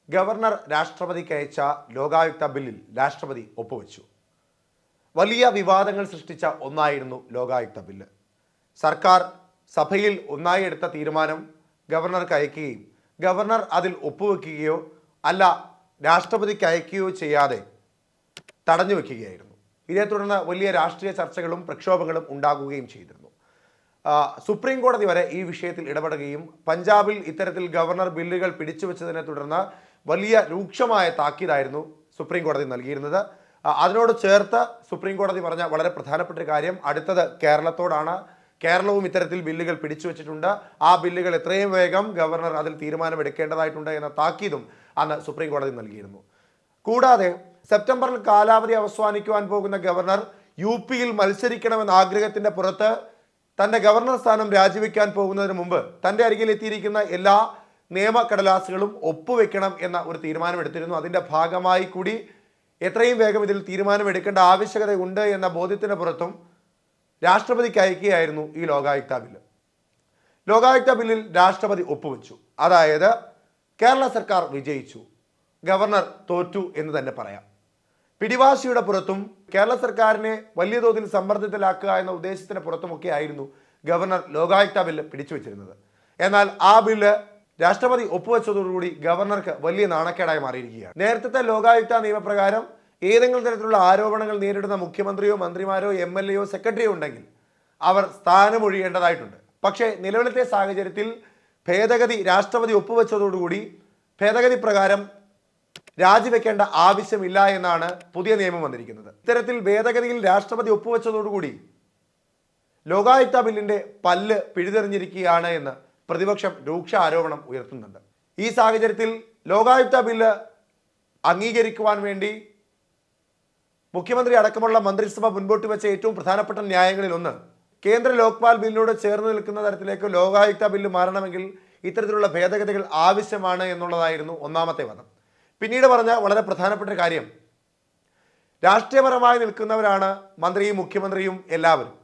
Governor രാഷ്ട്രപതിക്ക് അയച്ച ലോകായുക്ത ബില്ലിൽ രാഷ്ട്രപതി ഒപ്പുവെച്ചു. വലിയ വിവാദങ്ങൾ സൃഷ്ടിച്ച ഒന്നായിരുന്നു ലോകായുക്ത ബില്ല്. സർക്കാർ സഭയിൽ ഒന്നായി എടുത്ത തീരുമാനം ഗവർണർക്ക് അയക്കുകയും ഗവർണർ അതിൽ ഒപ്പുവെക്കുകയോ അല്ല രാഷ്ട്രപതിക്ക് അയക്കുകയോ ചെയ്യാതെ തടഞ്ഞു വയ്ക്കുകയായിരുന്നു. ഇതേ തുടർന്ന് വലിയ രാഷ്ട്രീയ ചർച്ചകളും പ്രക്ഷോഭങ്ങളും ഉണ്ടാകുകയും ചെയ്തിരുന്നു. സുപ്രീം കോടതി വരെ ഈ വിഷയത്തിൽ ഇടപെടുകയും പഞ്ചാബിൽ ഇത്തരത്തിൽ ഗവർണർ ബില്ലുകൾ പിടിച്ചുവെച്ചതിനെ തുടർന്ന് വലിയ രൂക്ഷമായ താക്കീതായിരുന്നു സുപ്രീം കോടതി നൽകിയിരുന്നത്. അതിനോട് ചേർത്ത് സുപ്രീം കോടതി പറഞ്ഞ വളരെ പ്രധാനപ്പെട്ട കാര്യം അടുത്തത് കേരളത്തോടാണ്. കേരളവും ഇത്തരത്തിൽ ബില്ലുകൾ പിടിച്ചുവെച്ചിട്ടുണ്ട്. ആ ബില്ലുകൾ എത്രയും വേഗം ഗവർണർ അതിൽ തീരുമാനമെടുക്കേണ്ടതായിട്ടുണ്ട് എന്ന താക്കീതും അന്ന് സുപ്രീം കോടതി നൽകിയിരുന്നു. കൂടാതെ സെപ്റ്റംബറിൽ കാലാവധി അവസാനിക്കുവാൻ പോകുന്ന ഗവർണർ യു.പിയിൽ മത്സരിക്കണമെന്ന ആഗ്രഹത്തിന്റെ പുറത്ത് തന്റെ ഗവർണർ സ്ഥാനം രാജിവെക്കാൻ പോകുന്നതിന് മുമ്പ് തന്റെ അരികിൽ എത്തിയിരിക്കുന്ന എല്ലാ നിയമക്കടലാസുകളും ഒപ്പുവെക്കണം എന്ന ഒരു തീരുമാനമെടുത്തിരുന്നു. അതിന്റെ ഭാഗമായി കൂടി എത്രയും വേഗം ഇതിൽ തീരുമാനമെടുക്കേണ്ട ആവശ്യകതയുണ്ട് എന്ന ബോധ്യത്തിന് പുറത്തും രാഷ്ട്രപതിക്ക് അയക്കുകയായിരുന്നു ഈ ലോകായുക്ത ബില്ല്. ലോകായുക്ത ബില്ലിൽ രാഷ്ട്രപതി ഒപ്പുവെച്ചു. അതായത് കേരള സർക്കാർ വിജയിച്ചു, ഗവർണർ തോറ്റു എന്ന് തന്നെ പറയാം. പിടിവാശിയുടെ പുറത്തും കേരള സർക്കാരിനെ വലിയ തോതിൽ സമ്മർദ്ദത്തിലാക്കുക എന്ന ഉദ്ദേശത്തിന് പുറത്തുമൊക്കെ ആയിരുന്നു ഗവർണർ ലോകായുക്ത ബില്ല് പിടിച്ചുവെച്ചിരുന്നത്. എന്നാൽ ആ ബില്ല് രാഷ്ട്രപതി ഒപ്പുവെച്ചതോടുകൂടി ഗവർണർക്ക് വലിയ നാണക്കേടായി മാറിയിരിക്കുകയാണ്. നേരത്തെ ലോകായുക്ത നിയമപ്രകാരം ഏതെങ്കിലും തരത്തിലുള്ള ആരോപണങ്ങൾ നേരിടുന്ന മുഖ്യമന്ത്രിയോ മന്ത്രിമാരോ എം.എൽ.എയോ സെക്രട്ടറിയോ ഉണ്ടെങ്കിൽ അവർ സ്ഥാനമൊഴിയേണ്ടതായിട്ടുണ്ട്. പക്ഷേ നിലവിലത്തെ സാഹചര്യത്തിൽ ഭേദഗതി രാഷ്ട്രപതി ഒപ്പുവെച്ചതോടുകൂടി ഭേദഗതി പ്രകാരം രാജിവെക്കേണ്ട ആവശ്യമില്ല എന്നാണ് പുതിയ നിയമം വന്നിരിക്കുന്നത്. ഇത്തരത്തിൽ ഭേദഗതിയിൽ രാഷ്ട്രപതി ഒപ്പുവെച്ചതോടുകൂടി ലോകായുക്ത ബില്ലിന്റെ പല്ല് പിഴുതെറിഞ്ഞിരിക്കുകയാണ് എന്ന് പ്രതിപക്ഷം രൂക്ഷ ആരോപണം ഉയർത്തുന്നുണ്ട്. ഈ സാഹചര്യത്തിൽ ലോകായുക്ത ബില്ല് അംഗീകരിക്കുവാൻ വേണ്ടി മുഖ്യമന്ത്രി അടക്കമുള്ള മന്ത്രിസഭ മുൻപോട്ട് വെച്ച ഏറ്റവും പ്രധാനപ്പെട്ട ന്യായങ്ങളിൽ ഒന്ന് കേന്ദ്ര ലോക്പാൽ ബില്ലിനോട് ചേർന്ന് നിൽക്കുന്ന തരത്തിലേക്ക് ലോകായുക്ത ബില്ല് മാറണമെങ്കിൽ ഇത്തരത്തിലുള്ള ഭേദഗതികൾ ആവശ്യമാണ് എന്നുള്ളതായിരുന്നു ഒന്നാമത്തെ വാദം. പിന്നീട് പറഞ്ഞ വളരെ പ്രധാനപ്പെട്ട കാര്യം, രാഷ്ട്രീയപരമായി നിൽക്കുന്നവരാണ് മന്ത്രിയും മുഖ്യമന്ത്രിയും എല്ലാവരും.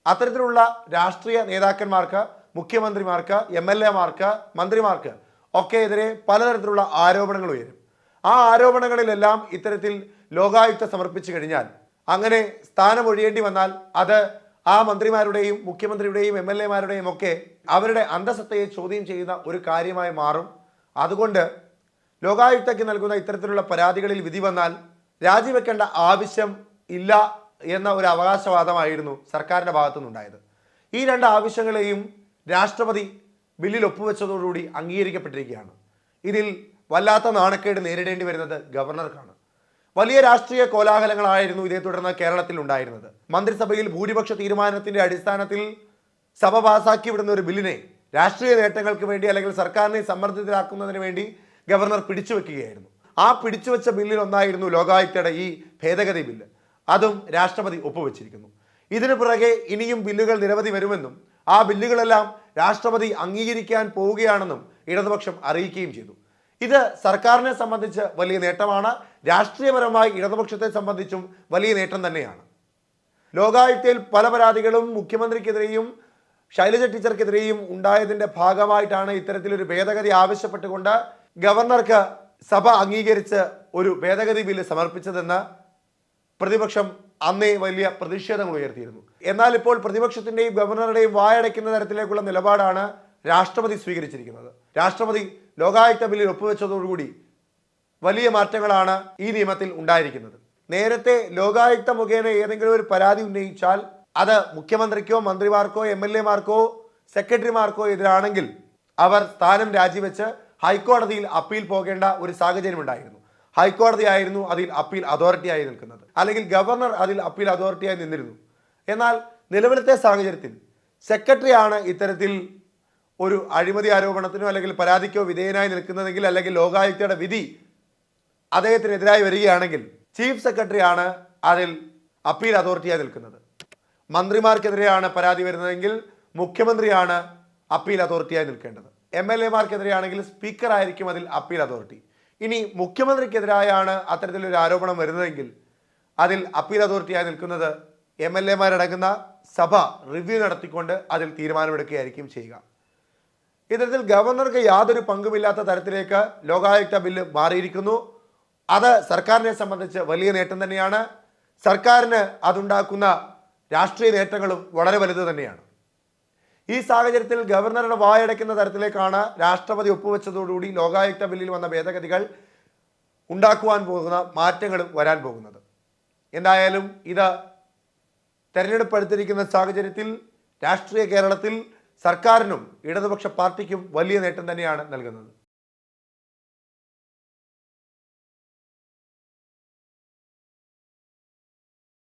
അത്തരത്തിലുള്ള രാഷ്ട്രീയ നേതാക്കന്മാർക്ക്, മുഖ്യമന്ത്രിമാർക്ക്, എം.എൽ.എമാർക്ക്, മന്ത്രിമാർക്ക് ഒക്കെ എതിരെ പലതരത്തിലുള്ള ആരോപണങ്ങൾ ഉയരും. ആ ആരോപണങ്ങളിലെല്ലാം ഇത്തരത്തിൽ ലോകായുക്ത സമർപ്പിച്ചു കഴിഞ്ഞാൽ, അങ്ങനെ സ്ഥാനമൊഴിയേണ്ടി വന്നാൽ അത് ആ മന്ത്രിമാരുടെയും മുഖ്യമന്ത്രിയുടെയും എം.എൽ.എമാരുടെയും ഒക്കെ അവരുടെ അന്തസ്സത്തയെ ചോദ്യം ചെയ്യുന്ന ഒരു കാര്യമായി മാറും. അതുകൊണ്ട് ലോകായുക്തയ്ക്ക് നൽകുന്ന ഇത്തരത്തിലുള്ള പരാതികളിൽ വിധി വന്നാൽ രാജിവെക്കേണ്ട ആവശ്യം ഇല്ല എന്ന ഒരു അവകാശവാദമായിരുന്നു സർക്കാരിൻ്റെ ഭാഗത്തുനിന്നുണ്ടായത്. ഈ രണ്ട് ആവശ്യങ്ങളെയും രാഷ്ട്രപതി ബില്ലിൽ ഒപ്പുവെച്ചതോടുകൂടി അംഗീകരിക്കപ്പെട്ടിരിക്കുകയാണ്. ഇതിൽ വല്ലാത്ത നാണക്കേട് നേരിടേണ്ടി വരുന്നത് ഗവർണർക്കാണ്. വലിയ രാഷ്ട്രീയ കോലാഹലങ്ങളായിരുന്നു ഇതേ തുടർന്ന് കേരളത്തിൽ ഉണ്ടായിരുന്നത്. മന്ത്രിസഭയിൽ ഭൂരിപക്ഷ തീരുമാനത്തിന്റെ അടിസ്ഥാനത്തിൽ സഭ പാസാക്കി വിടുന്ന ഒരു ബില്ലിനെ രാഷ്ട്രീയ നേട്ടങ്ങൾക്ക് വേണ്ടി അല്ലെങ്കിൽ സർക്കാരിനെ സമ്മർദ്ദത്തിലാക്കുന്നതിന് വേണ്ടി ഗവർണർ പിടിച്ചുവെക്കുകയായിരുന്നു. ആ പിടിച്ചുവെച്ച ബില്ലിൽ ഒന്നായിരുന്നു ലോകായുക്തയുടെ ഈ ഭേദഗതി ബില്ല്. അതും രാഷ്ട്രപതി ഒപ്പുവെച്ചിരിക്കുന്നു. ഇതിനു പുറകെ ഇനിയും ബില്ലുകൾ നിരവധി വരുമെന്നും ആ ബില്ലുകളെല്ലാം രാഷ്ട്രപതി അംഗീകരിക്കാൻ പോവുകയാണെന്നും ഇടതുപക്ഷം അറിയിക്കുകയും ചെയ്തു. ഇത് സർക്കാരിനെ സംബന്ധിച്ച് വലിയ നേട്ടമാണ്. രാഷ്ട്രീയപരമായി ഇടതുപക്ഷത്തെ സംബന്ധിച്ചും വലിയ നേട്ടം തന്നെയാണ്. ലോകായുക്തയിൽ പല പരാതികളും മുഖ്യമന്ത്രിക്കെതിരെയും ശൈലജ ടീച്ചർക്കെതിരെയും ഉണ്ടായതിന്റെ ഭാഗമായിട്ടാണ് ഇത്തരത്തിലൊരു ഭേദഗതി ആവശ്യപ്പെട്ടുകൊണ്ട് ഗവർണർക്ക് സഭ അംഗീകരിച്ച് ഒരു ഭേദഗതി ബില്ല് സമർപ്പിച്ചതെന്ന് പ്രതിപക്ഷം അന്നേ വലിയ പ്രതിഷേധങ്ങൾ ഉയർത്തിയിരുന്നു. എന്നാൽ ഇപ്പോൾ പ്രതിപക്ഷത്തിന്റെയും ഗവർണറുടെയും വായടയ്ക്കുന്ന തരത്തിലേക്കുള്ള നിലപാടാണ് രാഷ്ട്രപതി സ്വീകരിച്ചിരിക്കുന്നത്. രാഷ്ട്രപതി ലോകായുക്ത ബില്ലിൽ ഒപ്പുവെച്ചതോടുകൂടി വലിയ മാറ്റങ്ങളാണ് ഈ നിയമത്തിൽ ഉണ്ടായിരിക്കുന്നത്. നേരത്തെ ലോകായുക്ത മുഖേന ഏതെങ്കിലും ഒരു പരാതി ഉന്നയിച്ചാൽ അത് മുഖ്യമന്ത്രിക്കോ മന്ത്രിമാർക്കോ എം.എൽ.എമാർക്കോ സെക്രട്ടറിമാർക്കോ എതിരാണെങ്കിൽ അവർ സ്ഥാനം രാജിവെച്ച് ഹൈക്കോടതിയിൽ അപ്പീൽ പോകേണ്ട ഒരു സാഹചര്യം ഉണ്ടായിരുന്നു. ഹൈക്കോടതി ആയിരുന്നു അതിൽ അപ്പീൽ അതോറിറ്റിയായി നിൽക്കുന്നത്, അല്ലെങ്കിൽ ഗവർണർ അതിൽ അപ്പീൽ അതോറിറ്റിയായി നിന്നിരുന്നു. എന്നാൽ നിലവിലത്തെ സാഹചര്യത്തിൽ സെക്രട്ടറിയാണ് ഇത്തരത്തിൽ ഒരു അഴിമതി ആരോപണത്തിനോ അല്ലെങ്കിൽ പരാതിക്കോ വിധേയനായി നിൽക്കുന്നതെങ്കിൽ, അല്ലെങ്കിൽ ലോകായുക്തയുടെ വിധി അദ്ദേഹത്തിനെതിരായി വരികയാണെങ്കിൽ ചീഫ് സെക്രട്ടറിയാണ് അതിൽ അപ്പീൽ അതോറിറ്റിയായി നിൽക്കുന്നത്. മന്ത്രിമാർക്കെതിരെയാണ് പരാതി വരുന്നതെങ്കിൽ മുഖ്യമന്ത്രിയാണ് അപ്പീൽ അതോറിറ്റിയായി നിൽക്കേണ്ടത്. എം.എൽ.എമാർക്കെതിരെയാണെങ്കിൽ സ്പീക്കർ ആയിരിക്കും അതിൽ അപ്പീൽ അതോറിറ്റി. ഇനി മുഖ്യമന്ത്രിക്കെതിരായാണ് അത്തരത്തിലൊരു ആരോപണം വരുന്നതെങ്കിൽ അതിൽ അപ്പീൽ അതോറിറ്റിയായി നിൽക്കുന്നത് എം.എൽ.എമാരടങ്ങുന്ന സഭ റിവ്യൂ നടത്തിക്കൊണ്ട് അതിൽ തീരുമാനമെടുക്കുകയായിരിക്കും ചെയ്യുക. ഇത്തരത്തിൽ ഗവർണർക്ക് യാതൊരു പങ്കുമില്ലാത്ത തരത്തിലേക്ക് ലോകായുക്ത ബില്ല് മാറിയിരിക്കുന്നു. അത് സർക്കാരിനെ സംബന്ധിച്ച് വലിയ നേട്ടം തന്നെയാണ്. സർക്കാരിന് അതുണ്ടാക്കുന്ന രാഷ്ട്രീയ നേട്ടങ്ങളും വളരെ വലുത് തന്നെയാണ്. ഈ സാഹചര്യത്തിൽ ഗവർണറുടെ വായടയ്ക്കുന്ന തരത്തിലേക്കാണ് രാഷ്ട്രപതി ഒപ്പുവെച്ചതോടുകൂടി ലോകായുക്ത ബില്ലിൽ വന്ന ഭേദഗതികൾ ഉണ്ടാക്കുവാൻ പോകുന്ന മാറ്റങ്ങളും വരാൻ പോകുന്നത്. എന്തായാലും ഇത് തെരഞ്ഞെടുപ്പ് അടുത്തിരിക്കുന്ന സാഹചര്യത്തിൽ രാഷ്ട്രീയ കേരളത്തിൽ സർക്കാരിനും ഇടതുപക്ഷ പാർട്ടിക്കും വലിയ നേട്ടം തന്നെയാണ് നൽകുന്നത്.